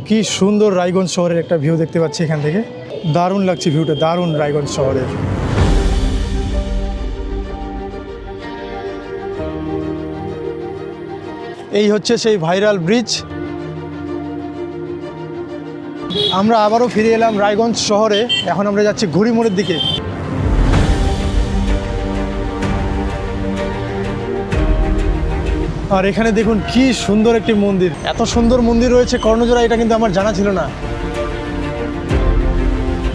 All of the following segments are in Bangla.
কি সুন্দর রায়গঞ্জ শহরের একটা ভিউ দেখতে পাচ্ছি এখান থেকে। দারুণ লাগছে ভিউটা, দারুণ রায়গঞ্জ শহরের। এই হচ্ছে সেই ভাইরাল ব্রিজ। আমরা আবারও ফিরে এলাম রায়গঞ্জ শহরে। এখন আমরা যাচ্ছি ঘুড়িমোড়ের দিকে। আর এখানে দেখুন কি সুন্দর একটি মন্দির, এত সুন্দর মন্দির রয়েছে কর্ণজোড়া, এটা কিন্তু আমার জানা ছিল না।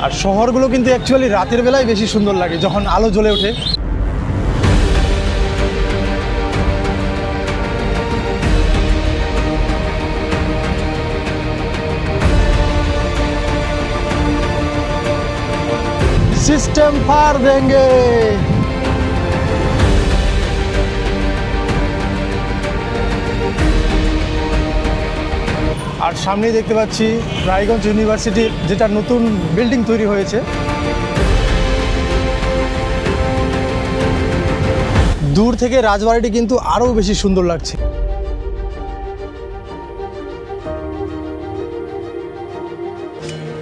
আর শহরগুলো কিন্তু অ্যাকচুয়ালি রাতের বেলায় বেশি সুন্দর লাগে, যখন আলো জ্বলে ওঠে। सिस्टम फाड़ देंगे। আর সামনেই দেখতে পাচ্ছি রায়গঞ্জ ইউনিভার্সিটি, যেটা নতুন বিল্ডিং তৈরি হয়েছে। দূর থেকে রাজবাড়িটি কিন্তু আরও বেশি সুন্দর লাগছে।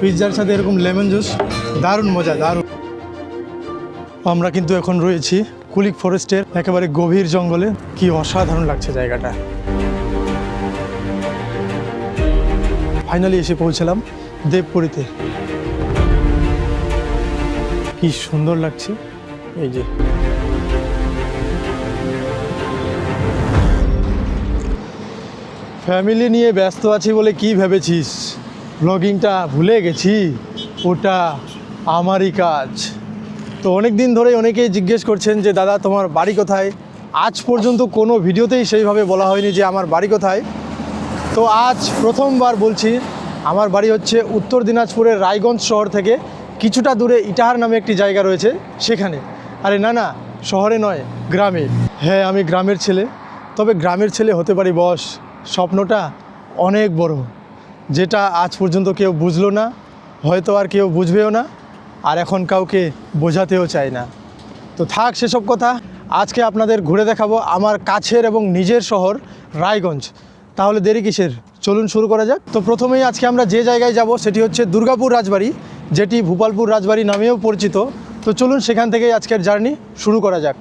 পিৎজার সাথে এরকম লেমন জুস, দারুণ মজা, দারুণ। আমরা কিন্তু এখন রয়েছি কুলিক ফরেস্টের একেবারে গভীর জঙ্গলে। কি অসাধারণ লাগছে জায়গাটা। ফাইনালি এসে পৌঁছলাম দেবপুরীতে। কি সুন্দর লাগছে। এই যে ফ্যামিলি নিয়ে ব্যস্ত আছি বলে কি ভেবেছিস, ব্লগিংটা ভুলে গেছি, ওটা আমারই কাজ। তো অনেক দিন ধরেই অনেকেই জিজ্ঞেস করছেন যে দাদা তোমার বাড়ি কোথায়। আজ পর্যন্ত কোনো ভিডিওতেই সেইভাবে বলা হয়নি যে আমার বাড়ি কোথায়। তো আজ প্রথমবার বলছি, আমার বাড়ি হচ্ছে উত্তর দিনাজপুরের রায়গঞ্জ শহর থেকে কিছুটা দূরে ইটাহার নামে একটি জায়গা রয়েছে, সেখানে। আরে না না, শহরে নয়, গ্রামে। হ্যাঁ, আমি গ্রামের ছেলে। তবে গ্রামের ছেলে হতে পারি বস, স্বপ্নটা অনেক বড়, যেটা আজ পর্যন্ত কেউ বুঝলো না, হয়তো আর কেউ বুঝবেও না, আর এখন কাউকে বোঝাতেও চায় না। তো থাক সেসব কথা। আজকে আপনাদের ঘুরে দেখাবো আমার কাছের এবং নিজের শহর রায়গঞ্জ। তাহলে দেরি কিসের, চলুন শুরু করা যাক। তো প্রথমেই আজকে আমরা যে জায়গায় যাব সেটি হচ্ছে দুর্গাপুর রাজবাড়ি, যেটি ভূপালপুর রাজবাড়ি নামেও পরিচিত। তো চলুন সেখান থেকেই আজকের জার্নি শুরু করা যাক।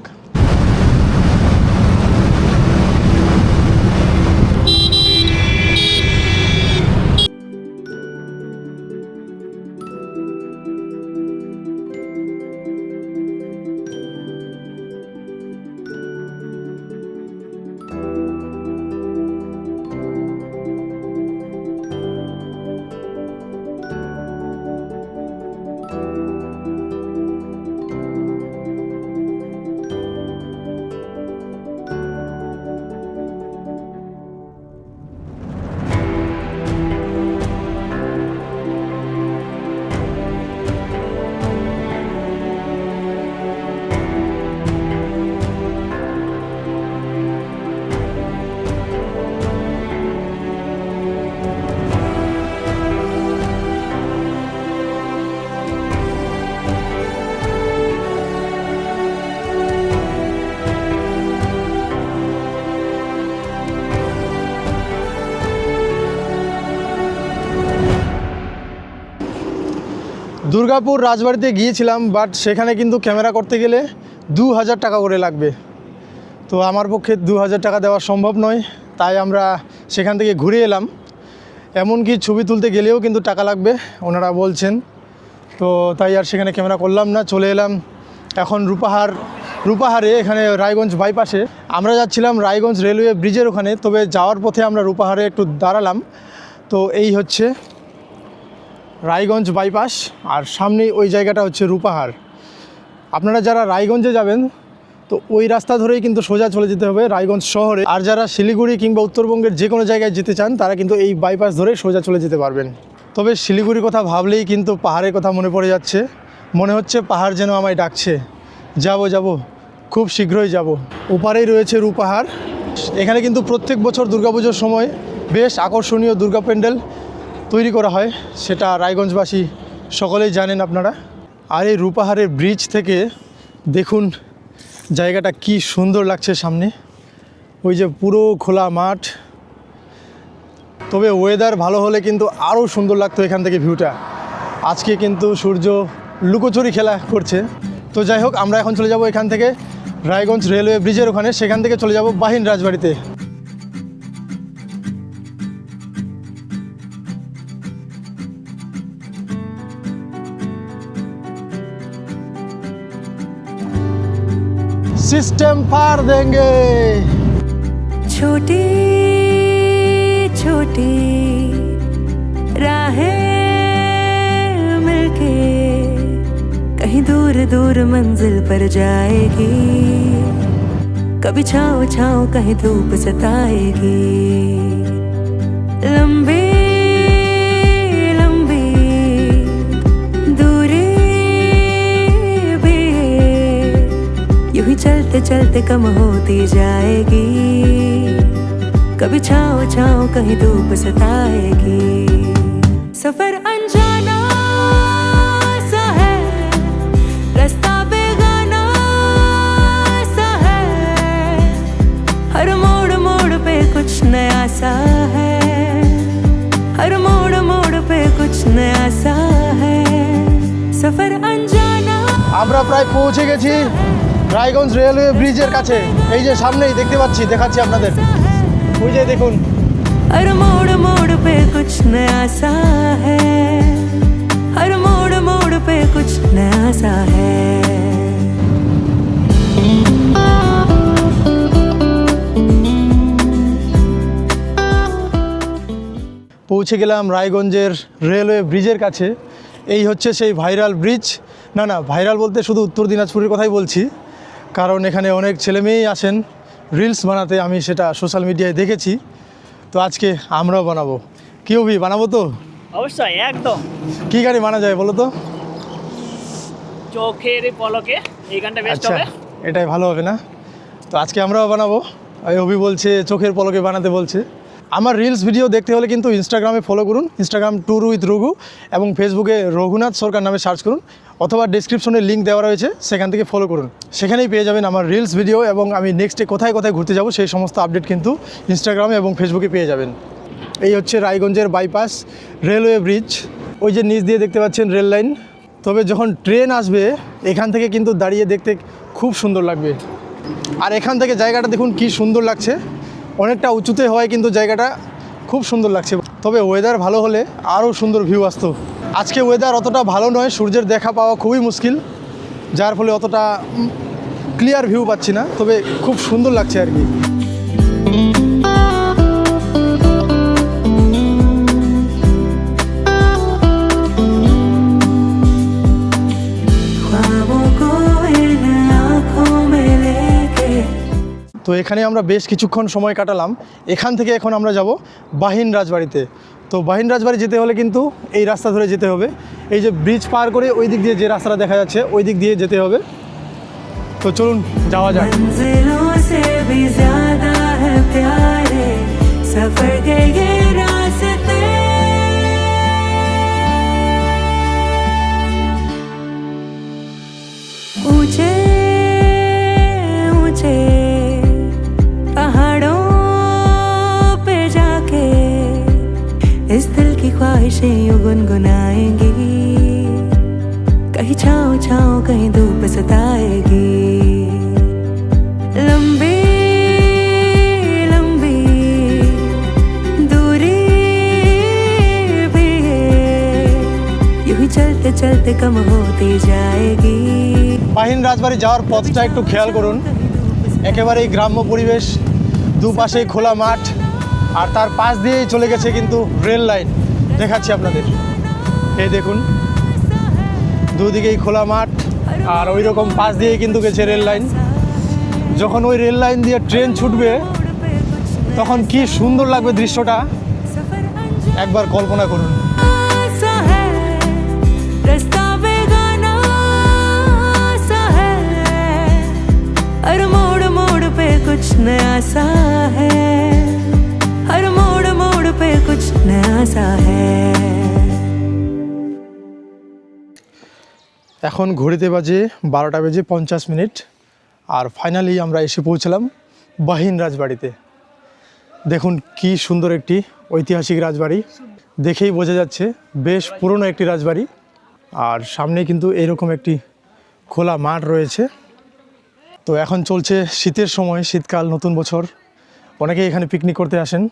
দুর্গাপুর রাজবাড়িতে গিয়েছিলাম, বাট সেখানে কিন্তু ক্যামেরা করতে গেলে 2000 টাকা করে লাগবে। তো আমার পক্ষে 2000 টাকা দেওয়া সম্ভব নয়, তাই আমরা সেখান থেকে ঘুরে এলাম। এমনকি ছবি তুলতে গেলেও কিন্তু টাকা লাগবে ওনারা বলছেন। তো তাই আর সেখানে ক্যামেরা করলাম না, চলে এলাম এখন রূপাহারে, এখানে রায়গঞ্জ বাইপাসে। আমরা যাচ্ছিলাম রায়গঞ্জ রেলওয়ে ব্রিজের ওখানে, তবে যাওয়ার পথে আমরা রূপাহারে একটু দাঁড়ালাম। তো এই হচ্ছে রায়গঞ্জ বাইপাস, আর সামনেই ওই জায়গাটা হচ্ছে রূপাহার। আপনারা যারা রায়গঞ্জে যাবেন তো ওই রাস্তা ধরেই কিন্তু সোজা চলে যেতে হবে রায়গঞ্জ শহরে। আর যারা শিলিগুড়ি কিংবা উত্তরবঙ্গের যে কোনো জায়গায় যেতে চান তারা কিন্তু এই বাইপাস ধরে সোজা চলে যেতে পারবেন। তবে শিলিগুড়ির কথা ভাবলেই কিন্তু পাহাড়ের কথা মনে পড়ে যাচ্ছে। মনে হচ্ছে পাহাড় যেন আমায় ডাকছে। যাব, খুব শীঘ্রই যাব। ওপারেই রয়েছে রূপাহার। এখানে কিন্তু প্রত্যেক বছর দুর্গাপুজোর সময় বেশ আকর্ষণীয় দুর্গা প্যান্ডেল তৈরি করা হয়, সেটা রায়গঞ্জবাসী সকলেই জানেন আপনারা। আর এই রূপাহারের ব্রিজ থেকে দেখুন জায়গাটা কি সুন্দর লাগছে। সামনে ওই যে পুরো খোলা মাঠ, তবে ওয়েদার ভালো হলে কিন্তু আরও সুন্দর লাগতো এখান থেকে ভিউটা। আজকে কিন্তু সূর্য লুকোচুরি খেলা করছে। তো যাই হোক, আমরা এখন চলে যাব এখান থেকে রায়গঞ্জ রেলওয়ে ব্রিজের ওখানে, সেখান থেকে চলে যাব বাহিন রাজবাড়িতে। सिस्टम फाड़ देंगे। छोटी छोटी राहें मिलके कहीं दूर दूर मंजिल पर जाएगी, कभी छाँव छाँव कहीं धूप सताएगी। लंबी लंबी दूरी भी यूं ही चलते चलते कम होती जाएगी, कभी छाँव छाँव कहीं धूप सताएगी। सफर अनजाना सा है, रास्ता बेगाना सा है, हर मोड़ मोड़ पे कुछ नया सा है, हर मोड़ मोड़ पे कुछ नया सा है। सफर अनजाना। আমরা প্রায় পৌঁছে গেছি রায়গঞ্জ রেলওয়ে ব্রিজের কাছে। এই যে সামনেই দেখতে পাচ্ছি, দেখাচ্ছি আপনাদের, ওই যে দেখুন। हर मोड़ मोड़ पे कुछ नया सा है, हर मोड़ मोड़ पे कुछ नया सा है। পৌঁছে গেলাম রায়গঞ্জের রেলওয়ে ব্রিজের কাছে। এই হচ্ছে সেই ভাইরাল ব্রিজ। না না, ভাইরাল বলতে শুধু উত্তর দিনাজপুরের কথাই বলছি, কারণ এখানে অনেক ছেলেমেয়েই আসেন রিলস বানাতে, আমি সেটা সোশ্যাল মিডিয়ায় দেখেছি। তো আজকে আমরাও বানাবো। কি অভি, বানাবো তো? অবশ্যই, একদম। কী গাড়ি বানা যায় বলো তো? চোখের পলকে, এই গানটা বেস্ট আচ্ছা, হবে। এটাই ভালো হবে না? তো আজকে আমরাও বানাবো। এই অভি বলছে চোখের পলকে বানাতে বলছে। আমার রিলস ভিডিও দেখতে হলে কিন্তু ইনস্টাগ্রামে ফলো করুন, ইনস্টাগ্রাম ট্যুর উইথ রঘু, এবং ফেসবুকে রঘুনাথ সরকার নামে সার্চ করুন, অথবা ডেসক্রিপশনে লিঙ্ক দেওয়া রয়েছে, সেখান থেকে ফলো করুন। সেখানেই পেয়ে যাবেন আমার রিলস ভিডিও, এবং আমি নেক্সটে কোথায় কোথায় ঘুরতে যাব সেই সমস্ত আপডেট কিন্তু ইনস্টাগ্রামে এবং ফেসবুকে পেয়ে যাবেন। এই হচ্ছে রায়গঞ্জের বাইপাস রেলওয়ে ব্রিজ। ওই যে নিচ দিয়ে দেখতে পাচ্ছেন রেল লাইন। তবে যখন ট্রেন আসবে এখান থেকে কিন্তু দাঁড়িয়ে দেখতে খুব সুন্দর লাগবে। আর এখান থেকে জায়গাটা দেখুন কি সুন্দর লাগছে, অনেকটা উঁচুতে হয় কিন্তু জায়গাটা খুব সুন্দর লাগছে। তবে ওয়েদার ভালো হলে আরও সুন্দর ভিউ আসতো। আজকে ওয়েদার অতটা ভালো নয়, সূর্যের দেখা পাওয়া খুবই মুশকিল, যার ফলে অতটা ক্লিয়ার ভিউ পাচ্ছি না, তবে খুব সুন্দর লাগছে আর কি। তো এখানে আমরা বেশ কিছুক্ষণ সময় কাটালাম। এখান থেকে এখন আমরা যাব বাহিন রাজবাড়িতে। তো বাহিন রাজবাড়ি যেতে হলে কিন্তু এই রাস্তা ধরে যেতে হবে। এই যে ব্রিজ পার করে ওই দিক দিয়ে যে রাস্তাটা দেখা যাচ্ছে ওই দিক দিয়ে যেতে হবে। তো চলুন যাওয়া যাক। इस दिल की ख्वाहिशें यूं गुनगुनाएंगी, कहीं छाँव छाँव कहीं धूप सताएगी। लंबी लंबी दूरी भी यूं ही चलते चलते कम होती जाएगी। বাহিন রাজবাড়ি যাওয়ার পথটা একটু খেয়াল করুন, একেবারেই গ্রাম্য পরিবেশ, দুপাশেই খোলা মাঠ, আর তার পাশ দিয়েই চলে গেছে কিন্তু রেল লাইন। দেখাচ্ছি আপনাদের, এই দেখুন দুদিকেই খোলা মাঠ, আর ওই রকম পাশ দিয়েই কিন্তু গেছে রেল লাইন। যখন ওই রেল লাইন দিয়ে ট্রেন ছুটবে তখন কি সুন্দর লাগবে দৃশ্যটা, একবার কল্পনা করুন। हर मोड़ मोड़ पे कुछ नया सा है, हर मोड़ मोड़ पे कुछ नया सा है। এখন ঘড়িতে বাজে 12:50 আর ফাইনালি আমরা এসে পৌঁছলাম বাহিন রাজবাড়িতে। দেখুন কি সুন্দর একটি ঐতিহাসিক রাজবাড়ি, দেখেই বোঝা যাচ্ছে বেশ পুরনো একটি রাজবাড়ি। আর সামনে কিন্তু এরকম একটি খোলা মাঠ রয়েছে। তো এখন চলছে শীতের সময়, শীতকাল, নতুন বছর, অনেকেই এখানে পিকনিক করতে আসেন।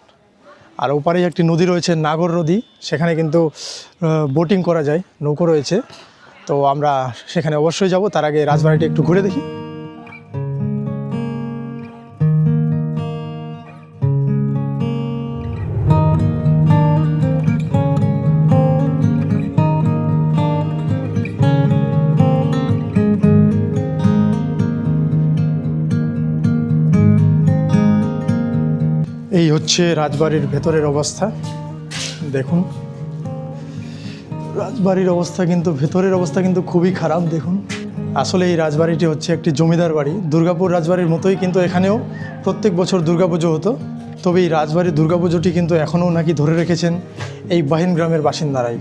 আর ওপারেই একটি নদী রয়েছে, নাগর নদী, সেখানে কিন্তু বোটিং করা যায়, নৌকো রয়েছে। তো আমরা সেখানে অবশ্যই যাব, তার আগে রাজবাড়িটি একটু ঘুরে দেখি। এই হচ্ছে রাজবাড়ির ভেতরের অবস্থা। দেখুন রাজবাড়ির অবস্থা কিন্তু, ভেতরের অবস্থা কিন্তু খুবই খারাপ। দেখুন, আসলে এই রাজবাড়িটি হচ্ছে একটি জমিদার বাড়ি। দুর্গাপুর রাজবাড়ির মতোই কিন্তু এখানেও প্রত্যেক বছর দুর্গাপুজো হতো। তবে এই রাজবাড়ির দুর্গাপুজোটি কিন্তু এখনও নাকি ধরে রেখেছেন এই বাহিন গ্রামের বাসিন্দারাই।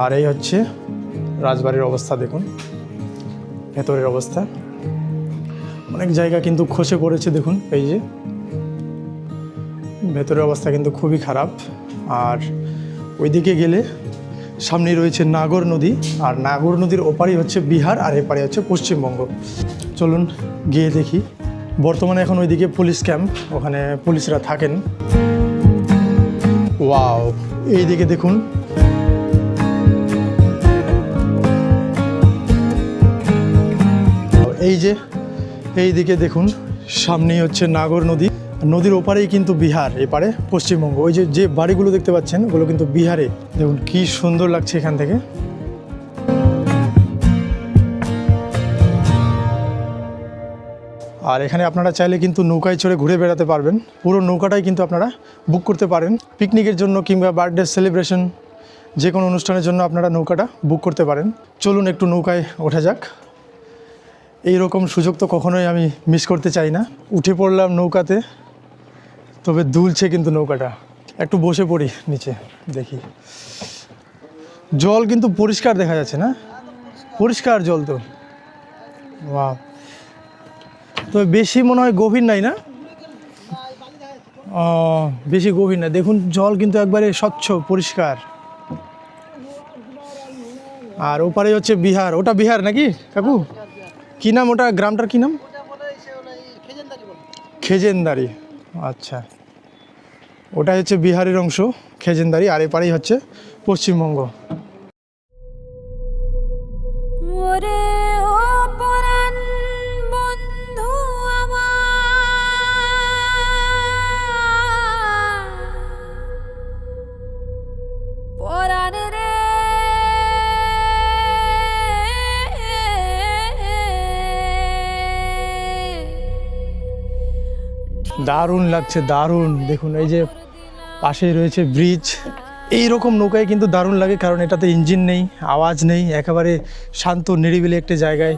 আর এই হচ্ছে রাজবাড়ির অবস্থা। দেখুন ভেতরের অবস্থা, অনেক জায়গা কিন্তু খসে পড়েছে। দেখুন এই যে ভেতরের অবস্থা কিন্তু খুবই খারাপ। আর ওইদিকে গেলে সামনেই রয়েছে নাগর নদী, আর নাগর নদীর ওপারেই হচ্ছে বিহার, আর এপারে হচ্ছে পশ্চিমবঙ্গ। চলুন গিয়ে দেখি। বর্তমানে এখন ওইদিকে পুলিশ ক্যাম্প, ওখানে পুলিশরা থাকেন। ওয়াও, এইদিকে দেখুন এই যে এইদিকে দেখুন, সামনেই হচ্ছে নাগর নদী, নদীর ওপারেই কিন্তু বিহার, এপারে পশ্চিমবঙ্গ। ওই যে যে বাড়িগুলো দেখতে পাচ্ছেন ওগুলো কিন্তু বিহারে। দেখুন কি সুন্দর লাগছে এখান থেকে। আর এখানে আপনারা চাইলে কিন্তু নৌকায় চড়ে ঘুরে বেড়াতে পারবেন। পুরো নৌকাটাই কিন্তু আপনারা বুক করতে পারেন পিকনিকের জন্য, কিংবা বার্থডে সেলিব্রেশন, যে কোনো অনুষ্ঠানের জন্য আপনারা নৌকাটা বুক করতে পারেন। চলুন একটু নৌকায় ওঠা যাক। এই রকম সুযোগ তো কখনোই আমি মিস করতে চাই না। উঠে পড়লাম নৌকাতে, তবে দুলছে কিন্তু নৌকাটা। একটু বসে পড়ি নিচে, দেখি। জল কিন্তু পরিষ্কার দেখা যাচ্ছে না, পরিষ্কার জল তো। বাহ, তবে বেশি মনে হয় গভীর নাই না? বেশি গভীর না। দেখুন জল কিন্তু একবারে স্বচ্ছ পরিষ্কার। আর ওপারে হচ্ছে বিহার। ওটা বিহার নাকি কাকু? কি নাম ওটা, গ্রামটার কি নাম? খেজেনদারি। আচ্ছা, ওটা হচ্ছে বিহারের অংশ, খেজেনদারি। আর এপারেই হচ্ছে পশ্চিমবঙ্গ। ওরে ও পরাণ বন্ধু আমার, পরাণ রে দারুণ লাগছে, দারুণ। দেখুন এই যে পাশেই রয়েছে ব্রিজ। এই রকম নৌকায় কিন্তু দারুণ লাগে, কারণ এটাতে ইঞ্জিন নেই, আওয়াজ নেই, একেবারে শান্ত নিরিবিলি একটি জায়গায়।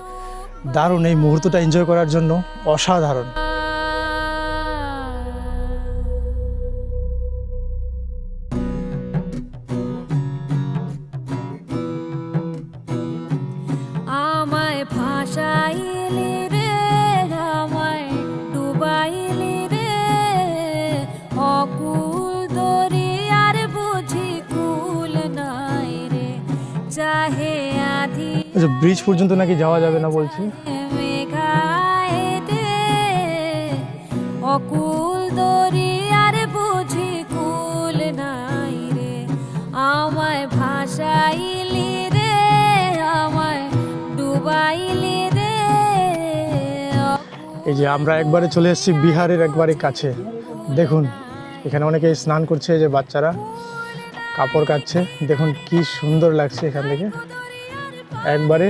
দারুণ, এই মুহূর্তটা এনজয় করার জন্য অসাধারণ। আমায় ভাসাইলি রে, আমায় ডুবাইলি রে, অকুল দরিয়ার বুঝি কুল নাই রে, চাহে আধি আচ্ছা, ব্রিজ পর্যন্ত নাকি যাওয়া যাবে না বলছে। মেঘায় দে, অকুল দরিয়ার বুঝি কুল নাই রে, আমায় ভাসাইলি রে, আমায় ডুবাইলি রে। এই যে আমরা একবারে চলে এসেছি বিহারের একবারে কাছে। দেখুন এখানে অনেকে স্নান করছে, যে বাচ্চারা কাপড় কাচ্ছে। দেখুন কি সুন্দর লাগছে এখান থেকে। একবারে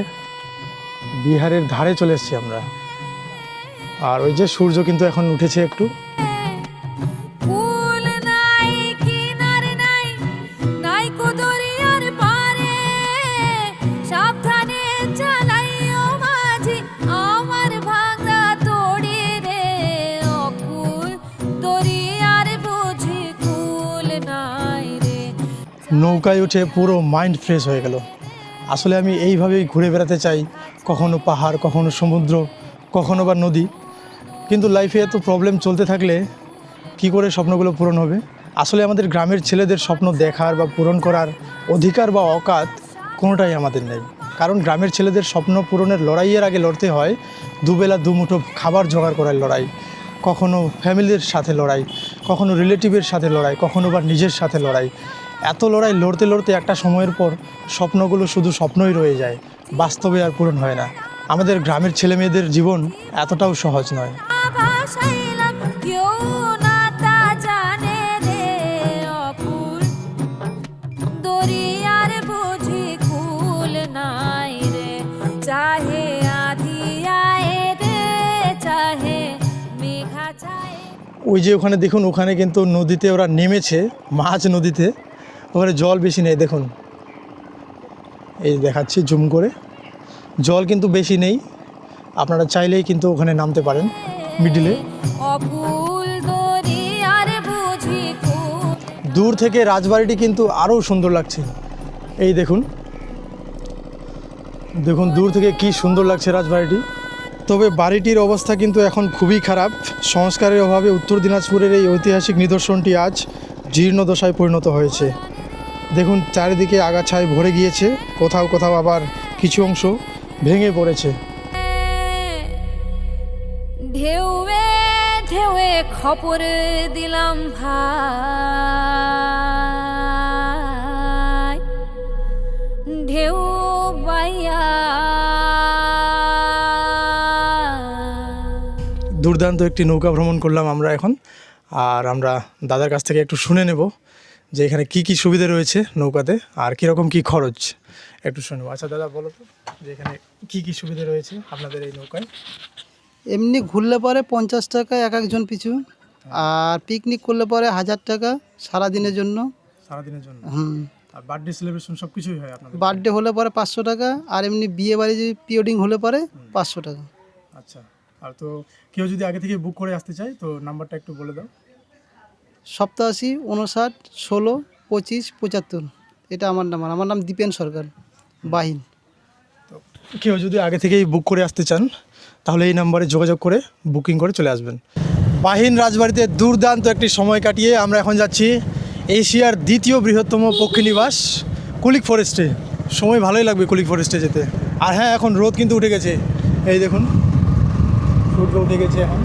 বিহারের ধারে চলে এসেছি আমরা। আর ওই যে সূর্য কিন্তু এখন উঠেছে একটু। কুল নাই কিনারে নাই, নাই কো দরিয়ার পারে, সাবধানে চালাইও মাঝি আমার ভাঙা তড়ি রে, অকুল দরিয়ার বুঝি কুল নাই রে। নৌকায় উঠে পুরো মাইন্ড ফ্রেশ হয়ে গেল। আসলে আমি এইভাবেই ঘুরে বেড়াতে চাই, কখনো পাহাড়, কখনো সমুদ্র, কখনো বা নদী। কিন্তু লাইফে এত প্রবলেম চলতে থাকলে কি করে স্বপ্নগুলো পূরণ হবে? আসলে আমাদের গ্রামের ছেলেদের স্বপ্ন দেখার বা পূরণ করার অধিকার বা অকাত কোনোটাই আমাদের নেই। কারণ গ্রামের ছেলেদের স্বপ্ন পূরণের লড়াইয়ের আগে লড়তে হয় দুবেলা দুমুঠো খাবার জোগাড় করার লড়াই, কখনো ফ্যামিলির সাথে লড়াই, কখনো রিলেটিভের সাথে লড়াই, কখনো বা নিজের সাথে লড়াই। এত লড়াই লড়তে লড়তে একটা সময়ের পর স্বপ্নগুলো শুধু স্বপ্নই রয়ে যায়, বাস্তবে আর পূরণ হয় না। আমাদের গ্রামের ছেলে মেয়েদের জীবন এতটাও সহজ নয়। ভাসাইলাম কেউ না তা জানে রে অকুল দরিয়ার বুঝি কুল নাই রে চাহে আধি আয়ে রে চাহে মেঘা চায়। ওই যে ওখানে দেখুন, ওখানে কিন্তু নদীতে ওরা নেমেছে, মাছ নদীতে। ওখানে জল বেশি নেই, দেখুন এই দেখাচ্ছি জুম করে। জল কিন্তু বেশি নেই, আপনারা চাইলেই কিন্তু ওখানে নামতে পারেন মিডিলে। অকুল দরিয়ার বুঝি কুল। দূর থেকে রাজবাড়িটি কিন্তু আরও সুন্দর লাগছে। এই দেখুন দেখুন দূর থেকে কি সুন্দর লাগছে রাজবাড়িটি। তবে বাড়িটির অবস্থা কিন্তু এখন খুবই খারাপ। সংস্কারের অভাবে উত্তর দিনাজপুরের এই ঐতিহাসিক নিদর্শনটি আজ জীর্ণদশায় পরিণত হয়েছে। দেখুন চারিদিকে আগাছায় ভরে গিয়েছে, কোথাও কোথাও আবার কিছু অংশ ভেঙে পড়েছে। ঢেউয়ে ঢেউয়ে খবর দিলাম ভাই ঢেউ বাইয়া। দুর্দান্ত একটি নৌকা ভ্রমণ করলাম আমরা এখন। আর আমরা দাদার কাছ থেকে একটু শুনে নেব যে এখানে কি কি সুবিধা রয়েছে নৌকাতে আর কীরকম কি খরচ, একটু শুনে নেব। আচ্ছা দাদা বলো তো যে এখানে কি কি সুবিধা রয়েছে আপনাদের এই নৌকায়? এমনি ঘুরলে পরে 50 টাকা এক একজন পিছু, আর পিকনিক করলে পরে 1000 টাকা সারাদিনের জন্য। সারাদিনের জন্য? আর বার্থডে সেলিব্রেশন সব কিছুই হয় আপনাদের? বার্থডে হলে পরে 500 টাকা, আর এমনি বিয়ে বাড়ি যদি প্রি ওয়েডিং হলে পরে 500 টাকা। আচ্ছা, আর তো কেউ যদি আগে থেকে বুক করে আসতে চায় তো নাম্বারটা একটু বলে দাও। 87 59 16 25 75, এটা আমার নাম্বার। আমার নাম দীপেন সরকার, বাহিন। তো কেউ যদি আগে থেকেই বুক করে আসতে চান তাহলে এই নাম্বারে যোগাযোগ করে বুকিং করে চলে আসবেন। বাহিন রাজবাড়িতে দুর্দান্ত একটি সময় কাটিয়ে আমরা এখন যাচ্ছি এশিয়ার দ্বিতীয় বৃহত্তম পক্ষী নিবাস কুলিক ফরেস্টে। সময় ভালোই লাগবে কুলিক ফরেস্টে যেতে। আর হ্যাঁ, এখন রোদ কিন্তু উঠে গেছে, এই দেখুন সূর্য উঠে গেছে এখন।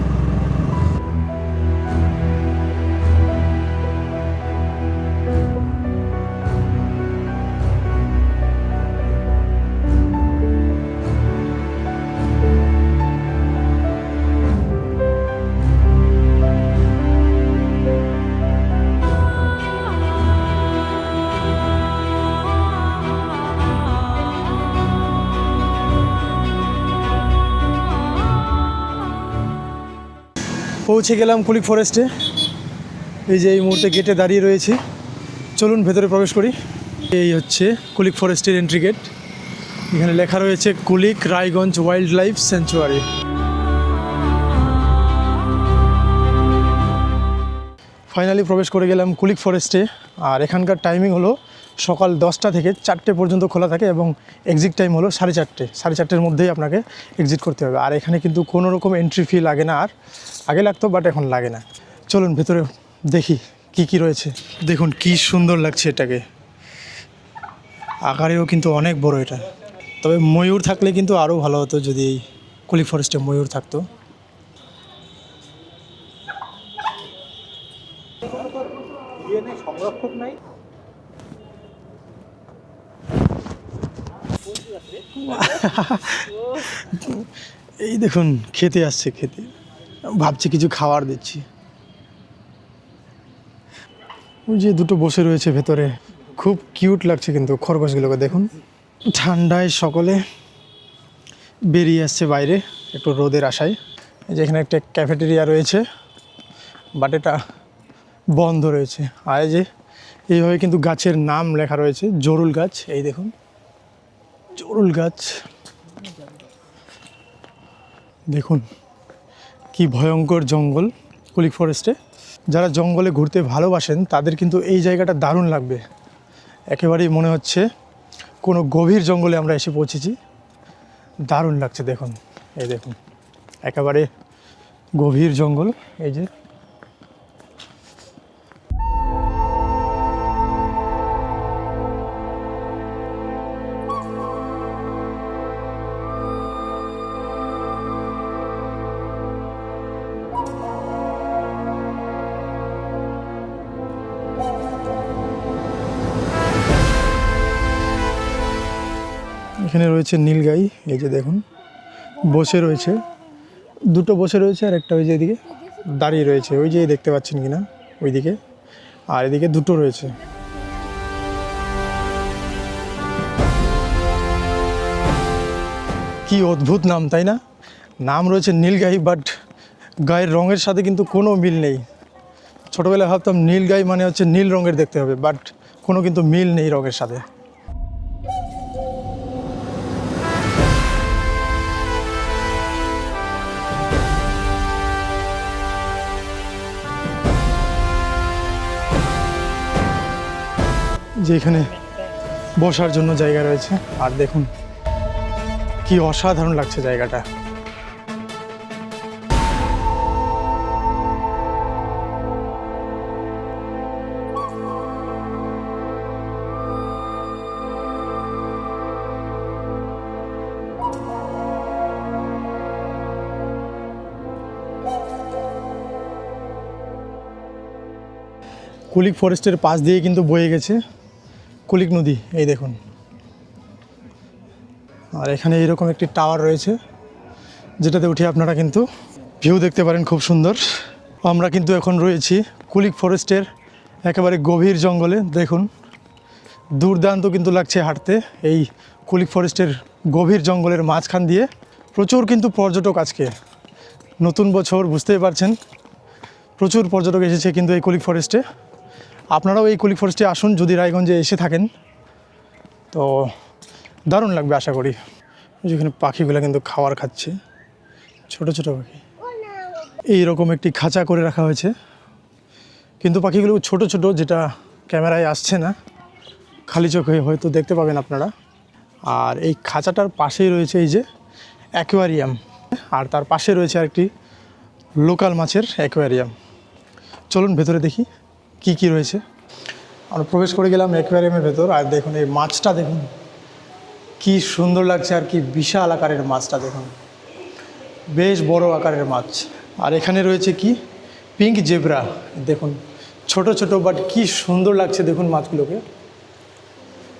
পৌঁছে গেলাম কুলিক ফরেস্টে। এই যে এই মুহূর্তে গেটে দাঁড়িয়ে রয়েছি, চলুন ভেতরে প্রবেশ করি। এই হচ্ছে কুলিক ফরেস্টের এন্ট্রি গেট। এখানে লেখা রয়েছে Kulik Raiganj wild life sanctuary. Finally প্রবেশ করে গেলাম কুলিক ফরেস্টে। আর এখানকার টাইমিং হলো সকাল 10টা থেকে 4টে পর্যন্ত খোলা থাকে এবং এক্সিট টাইম হলো 4:30। 4:30-র মধ্যেই আপনাকে এক্সিট করতে হবে। আর এখানে কিন্তু কোনো রকম এন্ট্রি ফি লাগে না, আর আগে লাগতো বাট এখন লাগে না। চলুন ভেতরে দেখি কি কি রয়েছে। দেখুন কি সুন্দর লাগছে এটাকে, আকারেও কিন্তু অনেক বড় এটা। তবে ময়ূর থাকলে কিন্তু আরও ভালো হতো যদি এই কুলিক ফরেস্টে ময়ূর থাকতো। সংরক্ষক নাই। এই দেখুন খেতে আসছে, খেতে ভাবছি কিছু খাবার দিচ্ছি। ওই যে দুটো বসে রয়েছে ভেতরে, খুব কিউট লাগছে কিন্তু খরগোশগুলোকে দেখুন। ঠান্ডায় সকলে বেরিয়ে আসছে বাইরে একটু রোদের আশায়। এই যে এখানে একটা ক্যাফেটেরিয়া রয়েছে বাট এটা বন্ধ রয়েছে। আর এই যে এইভাবে কিন্তু গাছের নাম লেখা রয়েছে, জরুল গাছ। এই দেখুন জরুল গাছ, দেখুন কি ভয়ঙ্কর জঙ্গল কুলিক ফরেস্টে। যারা জঙ্গলে ঘুরতে ভালোবাসেন তাদের কিন্তু এই জায়গাটা দারুণ লাগবে। একেবারেই মনে হচ্ছে কোনো গভীর জঙ্গলে আমরা এসে পৌঁছেছি, দারুণ লাগছে দেখুন। এই দেখুন একেবারে গভীর জঙ্গল। এই যে এখানে রয়েছে নীলগাই, এই যে দেখুন বসে রয়েছে, দুটো বসে রয়েছে আর একটা ওই যে এদিকে দাঁড়িয়ে রয়েছে, ওই যে দেখতে পাচ্ছেন কিনা ওইদিকে, আর এদিকে দুটো রয়েছে। কি অদ্ভুত নাম, তাই না? নাম রয়েছে নীলগাই, বাট গায়ের রঙের সাথে কিন্তু কোনো মিল নেই। ছোটোবেলায় ভাবতাম নীলগাই মানে হচ্ছে নীল রঙের দেখতে হবে, বাট কোনো কিন্তু মিল নেই রঙের সাথে। যে এখানে বসার জন্য জায়গা রয়েছে, আর দেখুন কি অসাধারণ লাগছে জায়গাটা। কুলিক ফরেস্টের পাশ দিয়ে কিন্তু বয়ে গেছে কুলিক নদী, এই দেখুন। আর এখানে এইরকম একটি টাওয়ার রয়েছে, যেটাতে উঠে আপনারা কিন্তু ভিউ দেখতে পারেন, খুব সুন্দর। আমরা কিন্তু এখন রয়েছি কুলিক ফরেস্টের একেবারে গভীর জঙ্গলে। দেখুন দুর্দান্ত কিন্তু লাগছে হাঁটতে এই কুলিক ফরেস্টের গভীর জঙ্গলের মাঝখান দিয়ে। প্রচুর কিন্তু পর্যটক, আজকে নতুন বছর, বুঝতেই পারছেন, প্রচুর পর্যটক এসেছে কিন্তু এই কুলিক ফরেস্টে। আপনারাও এই কুলিক ফরেস্টে আসুন যদি রায়গঞ্জে এসে থাকেন, তো দারুণ লাগবে আশা করি। যেখানে পাখিগুলো কিন্তু খাবার খাচ্ছে, ছোট ছোট পাখি। এইরকম একটি খাঁচা করে রাখা হয়েছে, কিন্তু পাখিগুলো ছোট ছোট, যেটা ক্যামেরায় আসছে না, খালি চোখে হয়তো দেখতে পাবেন আপনারা। আর এই খাঁচাটার পাশেই রয়েছে এই যে অ্যাকোয়ারিয়াম, আর তার পাশে রয়েছে আরেকটি লোকাল মাছের অ্যাকোয়ারিয়াম। চলুন ভেতরে দেখি কি কি রয়েছে। আমরা প্রবেশ করে গেলাম অ্যাকোয়ারিয়ামের ভেতর, আর দেখুন এই মাছটা দেখুন কি সুন্দর লাগছে, আর কি বিশাল আকারের মাছটা দেখুন, বেশ বড় আকারের মাছ। আর এখানে রয়েছে কি পিঙ্ক জেব্রা, দেখুন ছোট ছোট, বাট কি সুন্দর লাগছে দেখুন মাছগুলোকে।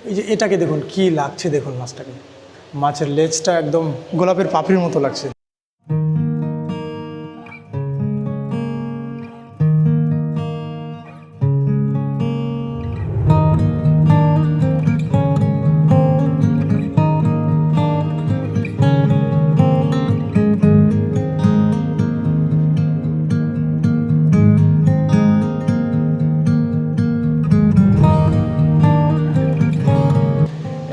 এই যে এটাকে দেখুন কি লাগছে, দেখুন মাছটাকে, মাছের লেজটা একদম গোলাপের পাপড়ির মতো লাগছে।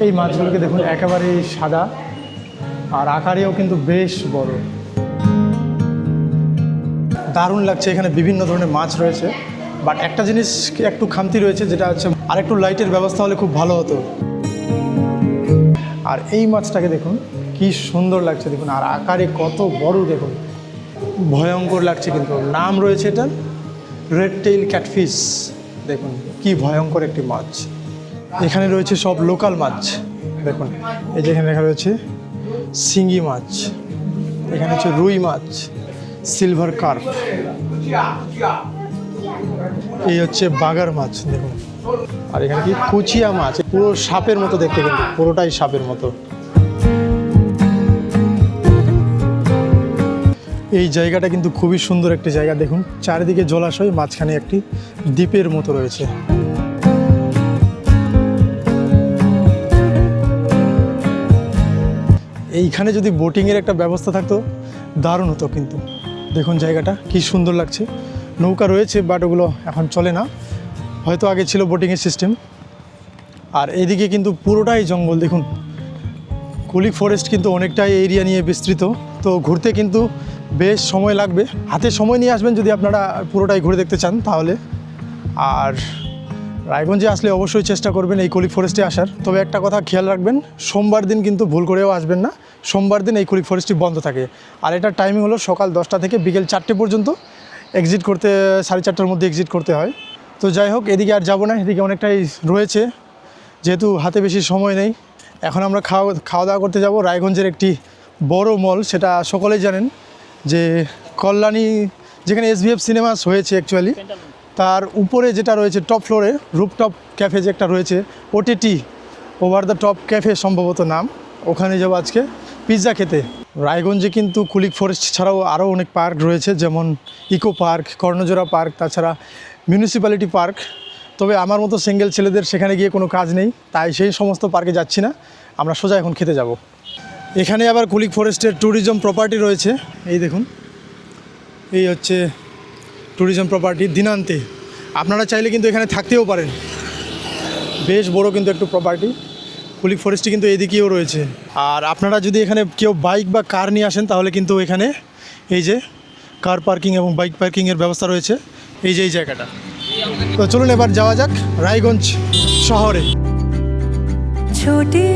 এই মাছগুলোকে দেখুন একেবারে সাদা, আর আকারেও কিন্তু বেশ বড়, দারুণ লাগছে। এখানে বিভিন্ন ধরনের মাছ রয়েছে, বাট একটা জিনিস একটু খামতি রয়েছে, যেটা হচ্ছে আরেকটু লাইটের ব্যবস্থা হলে খুব ভালো হতো। আর এই মাছটাকে দেখুন কি সুন্দর লাগছে দেখুন, আর আকারে কত বড় দেখুন, ভয়ঙ্কর লাগছে। কিন্তু নাম রয়েছে এটার রেড টেইল ক্যাটফিশ, দেখুন কি ভয়ঙ্কর একটি মাছ। এখানে রয়েছে সব লোকাল মাছ, দেখুন এই যে এখানে লেখা রয়েছে শিঙ্গি মাছ, এখানে হচ্ছে রুই মাছ, সিলভার কার্প, এই হচ্ছে বাগার মাছ দেখুন। আর এখানে কি কুচিয়া মাছ, পুরো সাপের মতো দেখতে, কিন্তু পুরোটাই সাপের মতো। এই জায়গাটা কিন্তু খুবই সুন্দর একটি জায়গা, দেখুন চারিদিকে জলাশয়, মাঝখানে একটি দ্বীপের মতো রয়েছে। এইখানে যদি বোটিংয়ের একটা ব্যবস্থা থাকতো দারুণ হতো, কিন্তু দেখুন জায়গাটা কি সুন্দর লাগছে। নৌকা রয়েছে, বাট ওগুলো এখন চলে না, হয়তো আগে ছিল বোটিংয়ের সিস্টেম। আর এদিকে কিন্তু পুরোটাই জঙ্গল, দেখুন কুলিক ফরেস্ট কিন্তু অনেকটাই এরিয়া নিয়ে বিস্তৃত, তো ঘুরতে কিন্তু বেশ সময় লাগবে। হাতে সময় নিয়ে আসবেন যদি আপনারা পুরোটাই ঘুরে দেখতে চান তাহলে। আর রায়গঞ্জে আসলে অবশ্যই চেষ্টা করবেন এই কুলিক ফরেস্টে আসার। তবে একটা কথা খেয়াল রাখবেন, সোমবার দিন কিন্তু ভুল করেও আসবেন না। সোমবার দিন এই কুলিক ফরেস্টটি বন্ধ থাকে। আর এটার টাইমিং হলো সকাল 10টা থেকে বিকেল 4টে পর্যন্ত। এক্সিট করতে 4:30টার মধ্যে এক্সিট করতে হয়। তো যাই হোক, এদিকে আর যাবো না, এদিকে অনেকটাই রয়েছে, যেহেতু হাতে বেশি সময় নেই। এখন আমরা খাওয়া দাওয়া করতে যাব রায়গঞ্জের একটি বড় মল, সেটা সকলেই জানেন যে কল্যাণী, যেখানে SVF সিনেমাস হয়েছে অ্যাকচুয়ালি, তার উপরে যেটা রয়েছে টপ ফ্লোরে রুপটপ ক্যাফে যে একটা রয়েছে, OTT over the top cafe সম্ভবত নাম, ওখানে যাবো আজকে পিৎজা খেতে। রায়গঞ্জে কিন্তু কুলিক ফরেস্ট ছাড়াও আরও অনেক পার্ক রয়েছে, যেমন ইকো পার্ক, কর্ণজোড়া পার্ক, তাছাড়া মিউনিসিপ্যালিটি পার্ক। তবে আমার মতো সিঙ্গেল ছেলেদের সেখানে গিয়ে কোনো কাজ নেই, তাই সেই সমস্ত পার্কে যাচ্ছি না, আমরা সোজা এখন খেতে যাব। এখানে আবার কুলিক ফরেস্টের ট্যুরিজম প্রপার্টি রয়েছে, এই দেখুন, এই হচ্ছে ট্যুরিজম প্রপার্টি দিনান্তে। আপনারা চাইলে কিন্তু এখানে থাকতেও পারেন, বেশ বড় কিন্তু একটু প্রপার্টি। কুলিক ফরেস্টটি কিন্তু এদিকেও রয়েছে। আর আপনারা যদি এখানে কেউ বাইক বা কার নিয়ে আসেন তাহলে কিন্তু এখানে এই যে কার পার্কিং এবং বাইক পার্কিংয়ের ব্যবস্থা রয়েছে, এই যে এই জায়গাটা। তো চলুন এবার যাওয়া যাক রায়গঞ্জ শহরে। छोटी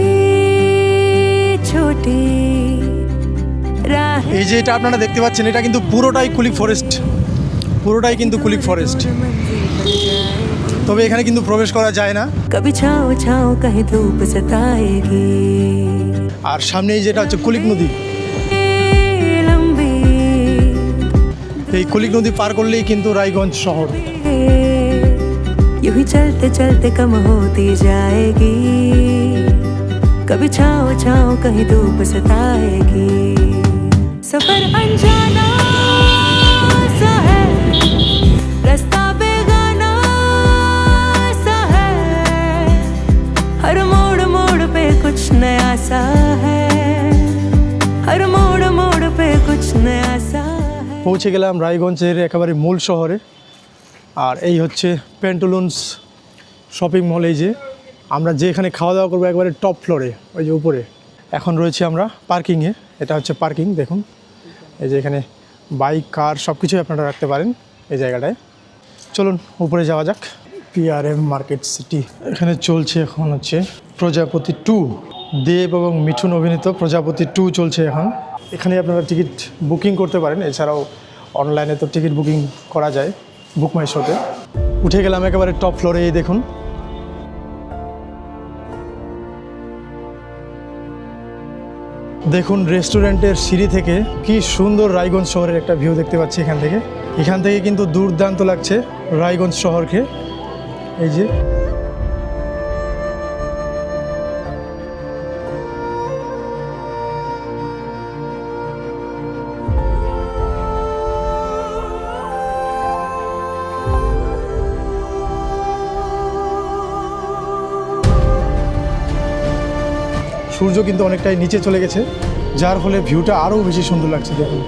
छोटी राहें এই যে এটা আপনারা দেখতে পাচ্ছেন, এটা কিন্তু পুরোটাই কুলিক ফরেস্ট, পুরোটাই কিন্তু কুলিক ফরেস্ট। তবে এখানে কিন্তু প্রবেশ করা যায় না। कभी छाँव छाँव कहीं धूप सताएगी আর সামনে এই যেটা হচ্ছে কুলিক নদী, लंबी এই कुलिक नदी पार करलेই কিন্তু রায়গঞ্জ শহর। यूं ही चलते चलते कम होती जाएगी कभी छाँव छाँव कहीं धूप सताएगी सफर अनजाना सा है रास्ता बेगाना सा है हर मोड़ मोड़ पे कुछ नया सा है हर मोड़ मोड़ पे कुछ नया सा है। পৌঁছে গেলাম রায়গঞ্জের একেবারে মূল শহরে। আর এই হচ্ছে প্যান্টুলুন্স শপিং মল। এই যে আমরা যেখানে খাওয়া দাওয়া করবো একবারে টপ ফ্লোরে, ওই যে উপরে। এখন রয়েছে আমরা পার্কিংয়ে, এটা হচ্ছে পার্কিং। দেখুন এই যে এখানে বাইক, কার সব কিছুই আপনারা রাখতে পারেন এই জায়গাটায়। চলুন উপরে যাওয়া যাক। PRM মার্কেট সিটি, এখানে চলছে এখন হচ্ছে প্রজাপতি 2, দেব এবং মিঠুন অভিনীত প্রজাপতি 2 চলছে এখন। এখানে আপনারা টিকিট বুকিং করতে পারেন, এছাড়াও অনলাইনে তো টিকিট বুকিং করা যায় বুক মাই শোতে। উঠে গেলাম একেবারে টপ ফ্লোরে। এই দেখুন, দেখুন রেস্টুরেন্টের সিঁড়ি থেকে কি সুন্দর রায়গঞ্জ শহরের একটা ভিউ দেখতে পাচ্ছি এখান থেকে। এখান থেকে কিন্তু দুর্দান্ত লাগছে রায়গঞ্জ শহরকে। এই যে সূর্য কিন্তু অনেকটাই নিচে চলে গেছে, যার ফলে ভিউটা আরও বেশি সুন্দর লাগছে। দেখুন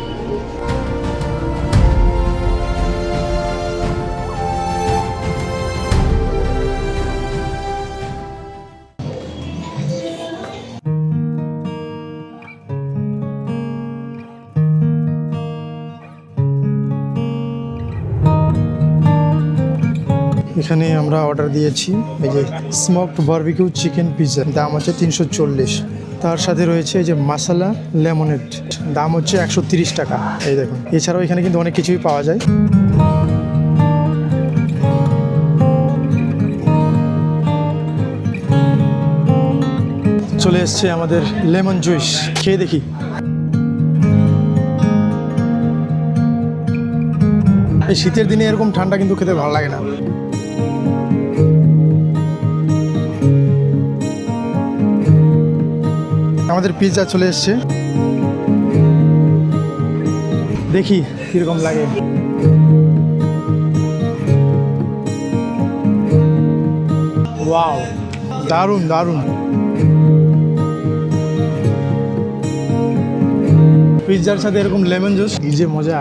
এখানে আমরা অর্ডার দিয়েছি এই যে স্মোকড বারবিকিউ চিকেন পিৎজা, দাম হচ্ছে 340। তার সাথে রয়েছে এই যে মাসালা লেমনেড, দাম হচ্ছে 130 টাকা। এই দেখুন, এছাড়াও এখানে কিন্তু অনেক কিছুই পাওয়া যায়। চলে এসছে আমাদের লেমন জুস, খেয়ে দেখি। এই শীতের দিনে এরকম ঠান্ডা কিন্তু খেতে ভালো লাগে না। আমাদের পিৎজা চলে এসছে, দেখি কীরকম লাগে। ওয়াও, দারুণ দারুণ। পিৎজার সাথে এরকম লেমন জুস, এই যে মজা,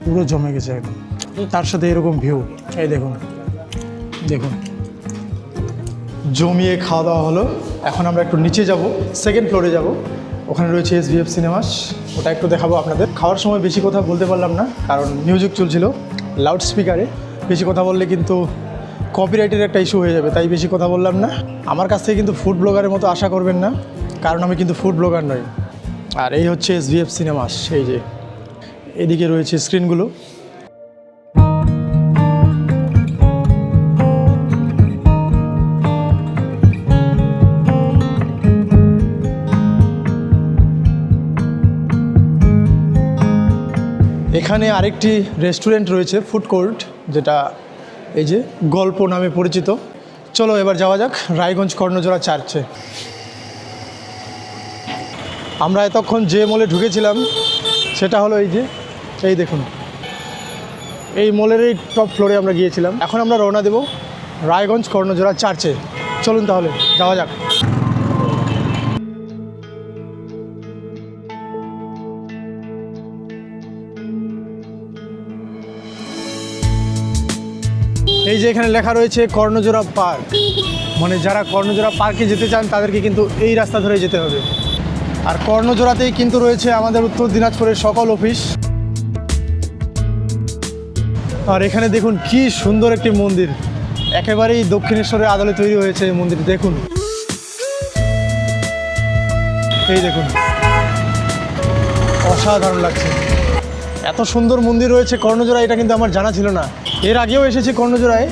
পুরো জমে গেছে একদম। তার সাথে এরকম ভিউ, এই দেখুন দেখুন, জমিয়ে খাওয়া দাওয়া হলো। এখন আমরা একটু নিচে যাব, সেকেন্ড ফ্লোরে যাব, ওখানে রয়েছে SVF সিনেমাস, ওটা একটু দেখাবো আপনাদের। খাওয়ার সময় বেশি কথা বলতে পারলাম না, কারণ মিউজিক চলছিল লাউড স্পিকারে। বেশি কথা বললে কিন্তু কপিরাইটের একটা ইস্যু হয়ে যাবে, তাই বেশি কথা বললাম না। আমার কাছ থেকে কিন্তু ফুড ব্লগারের মতো আশা করবেন না, কারণ আমি কিন্তু ফুড ব্লগার নই। আর এই হচ্ছে SVF সিনেমাস, এই যে এদিকে রয়েছে স্ক্রিনগুলো। এখানে আরেকটি রেস্টুরেন্ট রয়েছে, ফুড কোর্ট, যেটা এই যে গল্প নামে পরিচিত। চলো এবার যাওয়া যাক রায়গঞ্জ কর্ণজোড়া চার্চে। আমরা এতক্ষণ যে মলে ঢুকেছিলাম সেটা হলো এই দেখুন, এই মলের এই টপ ফ্লোরে আমরা গিয়েছিলাম। এখন আমরা রওনা দেব রায়গঞ্জ কর্ণজোড়া চার্চে। চলুন তাহলে যাওয়া যাক। এই যে এখানে লেখা রয়েছে কর্ণজোড়া পার্ক, মানে যারা কর্ণজোড়া পার্কে যেতে চান তাদেরকে কিন্তু এই রাস্তা ধরে যেতে হবে। আর কর্ণজোড়াতেই কিন্তু রয়েছে আমাদের উত্তর দিনাজপুরের সকল অফিস। আর এখানে দেখুন কি সুন্দর একটি মন্দির, একেবারেই দক্ষিণেশ্বরের আদলে তৈরি হয়েছে এই মন্দির। দেখুন, এই দেখুন, অসাধারণ লাগছে। এত সুন্দর মন্দির রয়েছে কর্ণজোড়ায়, এটা কিন্তু আমার জানা ছিল না। এর আগেও এসেছি কর্ণজোড়ায়,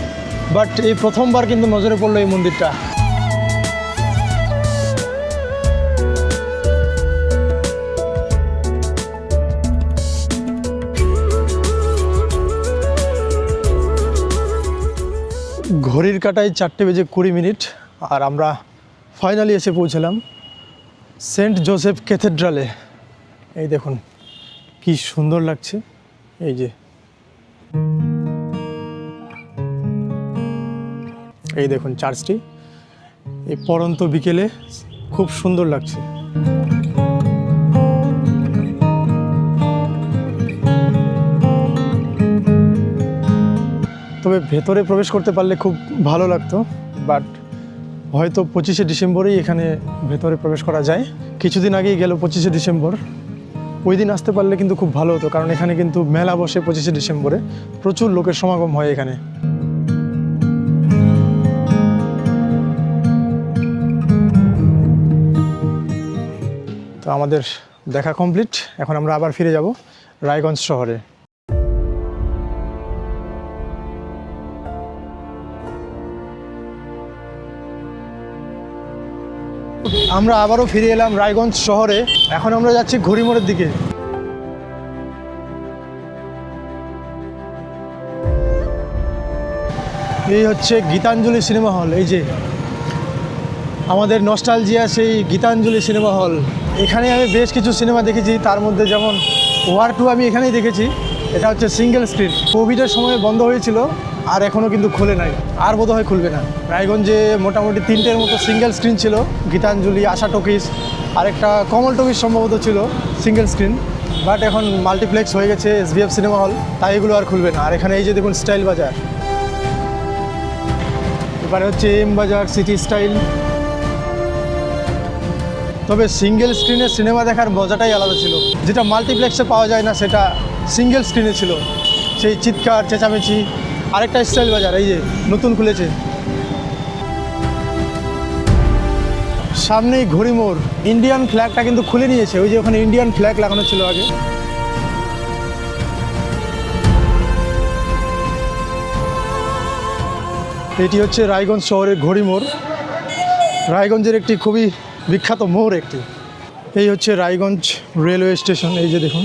বাট এই প্রথমবার কিন্তু নজরে পড়লো এই মন্দিরটা। ঘড়ির কাঁটায় 4:20 আর আমরা ফাইনালি এসে পৌঁছলাম সেন্ট জোসেফ ক্যাথেড্রালে। এই দেখুন কি সুন্দর লাগছে, এই যে এই দেখুন চার্চটি এই পড়ন্ত বিকেলে খুব সুন্দর লাগছে। তবে ভেতরে প্রবেশ করতে পারলে খুব ভালো লাগতো, বাট হয়তো 25শে ডিসেম্বরেই এখানে ভেতরে প্রবেশ করা যায়। কিছুদিন আগেই গেল 25শে ডিসেম্বর, ওই দিন আসতে পারলে কিন্তু খুব ভালো হতো, কারণ এখানে কিন্তু মেলা বসে 25শে ডিসেম্বরে, প্রচুর লোকের সমাগম হয় এখানে। তো আমাদের দেখা কমপ্লিট, এখন আমরা আবার ফিরে যাব রায়গঞ্জ শহরে। আমরা আবারও ফিরে এলাম রায়গঞ্জ শহরে। এখন আমরা যাচ্ছি ঘড়িমোড়ের দিকে। এই হচ্ছে গীতাঞ্জলি সিনেমা হল, এই যে আমাদের নস্টালজিয়া সেই গীতাঞ্জলি সিনেমা হল। এখানে আমি বেশ কিছু সিনেমা দেখেছি, তার মধ্যে যেমন ওয়ার 2 আমি এখানেই দেখেছি। এটা হচ্ছে সিঙ্গেল স্ক্রিন, কোভিডের সময় বন্ধ হয়েছিল, আর এখনও কিন্তু খুলে নাই, আর বোধহয় খুলবে না। রায়গঞ্জে মোটামুটি 3টের মতো সিঙ্গেল স্ক্রিন ছিল, গীতাঞ্জলি, আশা টকিজ, আরেকটা কমল টকিজ সম্ভবত ছিল সিঙ্গেল স্ক্রিন, বাট এখন মাল্টিপ্লেক্স হয়ে গেছে SVF সিনেমা হল, তাই এগুলো আর খুলবে না। আর এখানে এই যে দেখুন স্টাইল বাজার, এবারে হচ্ছে M বাজার, সিটি স্টাইল। তবে সিঙ্গেল স্ক্রিনে সিনেমা দেখার মজাটাই আলাদা ছিল, যেটা মাল্টিপ্লেক্সে পাওয়া যায় না, সেটা সিঙ্গেল স্ক্রিনে ছিল। সেই চিৎকার চেঁচামেচি। আরেকটা স্টাইল বাজার এই যে নতুন খুলেছে, সামনেই ঘড়িমোড়। ইন্ডিয়ান ফ্ল্যাগটা কিন্তু খুলে নিয়েছে, ওই যে ওখানে ইন্ডিয়ান ফ্ল্যাগ লাগানো ছিল আগে। এটি হচ্ছে রায়গঞ্জ শহরের ঘড়িমোড়, রায়গঞ্জের একটি খুবই বিখ্যাত মোড় একটি। এই হচ্ছে রায়গঞ্জ রেলওয়ে স্টেশন, এই যে দেখুন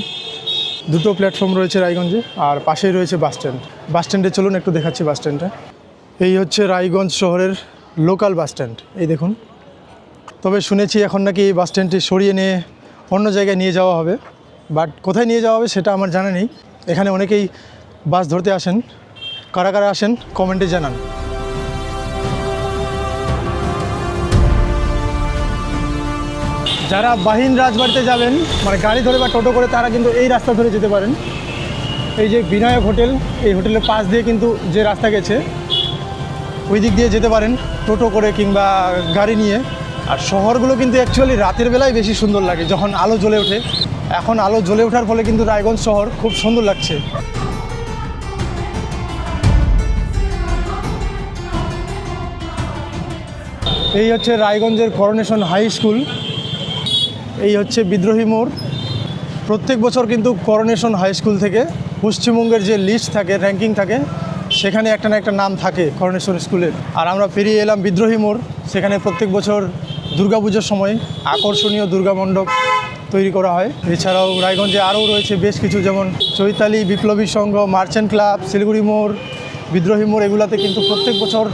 2টো প্ল্যাটফর্ম রয়েছে রায়গঞ্জে, আর পাশেই রয়েছে বাস স্ট্যান্ড। বাস স্ট্যান্ডে চলুন একটু দেখাচ্ছি বাস স্ট্যান্ডটা। এই হচ্ছে রায়গঞ্জ শহরের লোকাল বাস স্ট্যান্ড, এই দেখুন। তবে শুনেছি এখন নাকি এই বাস স্ট্যান্ডটি সরিয়ে নিয়ে অন্য জায়গায় নিয়ে যাওয়া হবে, বাট কোথায় নিয়ে যাওয়া হবে সেটা আমার জানা নেই। এখানে অনেকেই বাস ধরতে আসেন, কারা কারা আসেন কমেন্টে জানান। যারা বাহিন রাজবাড়িতে যাবেন, মানে গাড়ি ধরে বা টোটো করে, তারা কিন্তু এই রাস্তা ধরে যেতে পারেন। এই যে বিনায়ক হোটেল, এই হোটেলের পাশ দিয়ে কিন্তু যে রাস্তা গেছে ওই দিক দিয়ে যেতে পারেন টোটো করে কিংবা গাড়ি নিয়ে। আর শহরগুলো কিন্তু অ্যাকচুয়ালি রাতের বেলায় বেশি সুন্দর লাগে, যখন আলো জ্বলে ওঠে। এখন আলো জ্বলে ওঠার ফলে কিন্তু রায়গঞ্জ শহর খুব সুন্দর লাগছে। এই হচ্ছে রায়গঞ্জের করোনেশন হাই স্কুল, এই হচ্ছে বিদ্রোহী মোড়। প্রত্যেক বছর কিন্তু করোনেশন হাই স্কুল থেকে পশ্চিমবঙ্গের যে লিস্ট থাকে, র্যাঙ্কিং থাকে, সেখানে একটা না একটা নাম থাকে করোনেশন স্কুলের। আর আমরা পেরিয়ে এলাম বিদ্রোহী মোড়, সেখানে প্রত্যেক বছর দুর্গাপুজোর সময় আকর্ষণীয় দুর্গা মণ্ডপ তৈরি করা হয়। এছাড়াও রায়গঞ্জে আরও রয়েছে বেশ কিছু, যেমন চৈতালি, বিপ্লবী সংঘ, মার্চেন্ট ক্লাব, শিলিগুড়ি মোড়, বিদ্রোহী মোড়, এগুলাতে কিন্তু প্রত্যেক বছর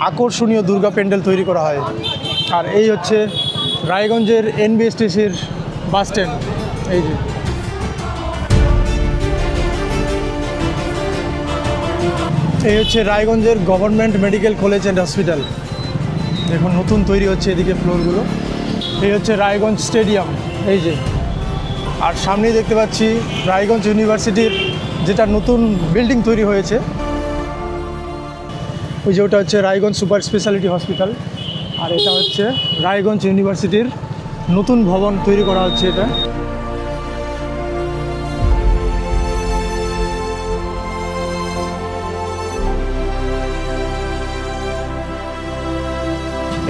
আকর্ষণীয় দুর্গা প্যান্ডেল তৈরি করা হয়। আর এই হচ্ছে রায়গঞ্জের এনবিএসটিসির বাস স্ট্যান্ড। এই যে এই হচ্ছে রায়গঞ্জের government medical college and hospital, দেখুন নতুন তৈরি হচ্ছে এদিকে ফ্লোরগুলো। এই হচ্ছে রায়গঞ্জ স্টেডিয়াম, এই যে। আর সামনেই দেখতে পাচ্ছি রায়গঞ্জ ইউনিভার্সিটির যেটা নতুন বিল্ডিং তৈরি হয়েছে, ওই যে ওটা হচ্ছে রায়গঞ্জ সুপার স্পেশালিটি হসপিটাল। আর এটা হচ্ছে রায়গঞ্জ ইউনিভার্সিটির নতুন ভবন তৈরি করা হচ্ছে এটা।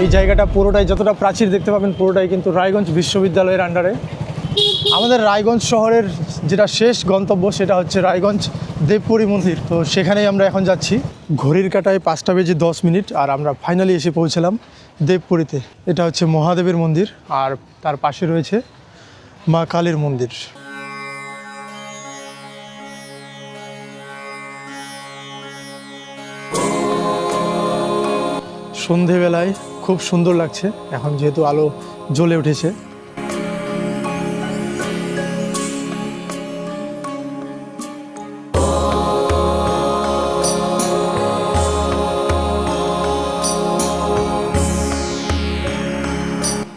এই জায়গাটা পুরোটাই, যতটা প্রাচীর দেখতে পাবেন, পুরোটাই কিন্তু রায়গঞ্জ বিশ্ববিদ্যালয়ের আন্ডারে। আমাদের রায়গঞ্জ শহরের যেটা শেষ গন্তব্য সেটা হচ্ছে রায়গঞ্জ দেবপুরী মন্দির। তো সেখানেই আমরা এখন যাচ্ছি। ঘড়ির কাঁটায় 5:10 আর আমরা ফাইনালি এসে পৌঁছলাম দেবপুরীতে। এটা হচ্ছে মহাদেবের মন্দির, আর তার পাশে রয়েছে মা কালীর মন্দির। সন্ধেবেলায় খুব সুন্দর লাগছে এখন, যেহেতু আলো জ্বলে উঠেছে।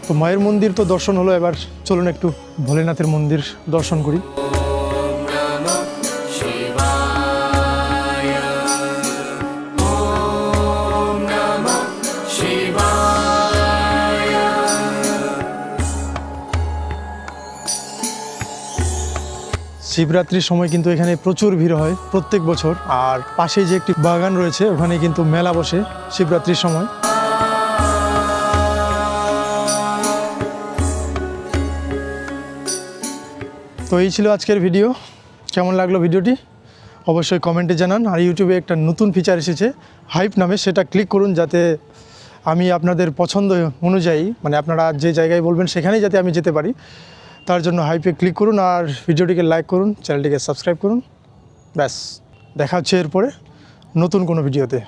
তো মায়ের মন্দির তো দর্শন হলো, এবার চলুন একটু ভোলেনাথের মন্দির দর্শন করি। শিবরাত্রির সময় কিন্তু এখানে প্রচুর ভিড় হয় প্রত্যেক বছর। আর পাশে যে একটি বাগান রয়েছে, ওখানে কিন্তু মেলা বসে শিবরাত্রির সময়। তো এই ছিল আজকের ভিডিও। কেমন লাগলো ভিডিওটি অবশ্যই কমেন্টে জানান। আর ইউটিউবে একটা নতুন ফিচার এসেছে হাইপ নামে, সেটা ক্লিক করুন, যাতে আমি আপনাদের পছন্দ অনুযায়ী, মানে আপনারা যে জায়গায় বলবেন সেখানেই যাতে আমি যেতে পারি। তার জন্য হাইপে ক্লিক করুন, আর ভিডিওটিকে লাইক করুন, চ্যানেলটিকে সাবস্ক্রাইব করুন। ব্যাস, দেখা হচ্ছে এরপরে নতুন কোনো ভিডিওতে।